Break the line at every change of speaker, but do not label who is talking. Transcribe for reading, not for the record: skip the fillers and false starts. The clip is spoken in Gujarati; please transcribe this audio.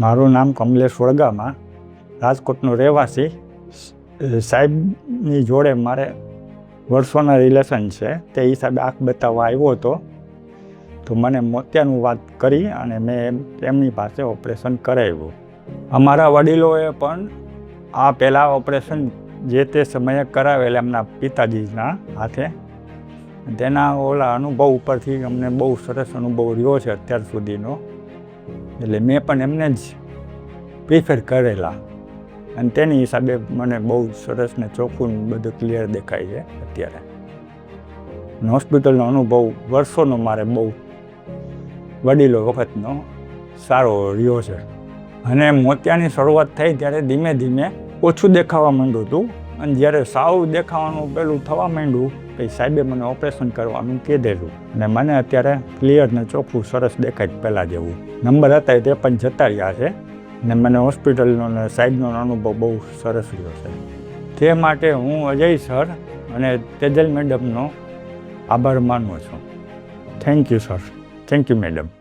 મારું નામ કમલેશ વડગામા, રાજકોટનો રહેવાસી. સાહેબની જોડે મારે વર્ષોના રિલેશન છે. તે હિસાબે આંખ બતાવવા આવ્યો હતો, તો મને મોતિયાનું વાત કરી અને મેં એમની પાસે ઓપરેશન કરાવ્યું. અમારા વડીલોએ પણ આ પહેલાં ઓપરેશન જે તે સમયે કરાવેલ એમના પિતાજીના હાથે. તેના ઓલા અનુભવ ઉપરથી અમને બહુ સરસ અનુભવ રહ્યો છે અત્યાર સુધીનો. એટલે મેં પણ એમને જ પ્રિફર કરેલા અને તેની હિસાબે મને બહુ સરસ ને ચોખ્ખું બધું ક્લિયર દેખાય છે અત્યારે. હોસ્પિટલનો અનુભવ વર્ષોનો મારે બહુ વડીલો વખતનો સારો રહ્યો છે. અને મોતિયાની શરૂઆત થઈ ત્યારે ધીમે ધીમે ઓછું દેખાવા માંડ્યું હતું, અને જ્યારે સાવ દેખાવાનું પેલું થવા માંડ્યું પછી સાહેબે મને ઓપરેશન કરવાનું કીધેલું અને મને અત્યારે ક્લિયર ને ચોખ્ખું સરસ દેખાય પહેલાં જેવું. નંબર હતા તે પણ જતા રહ્યા છે ને મને હોસ્પિટલનો અને સાહેબનો અનુભવ બહુ સરસ રહ્યો છે. તે માટે હું અજય સર અને તેજલ મેડમનો આભાર માનું છું. Thank you sir. Thank you madam.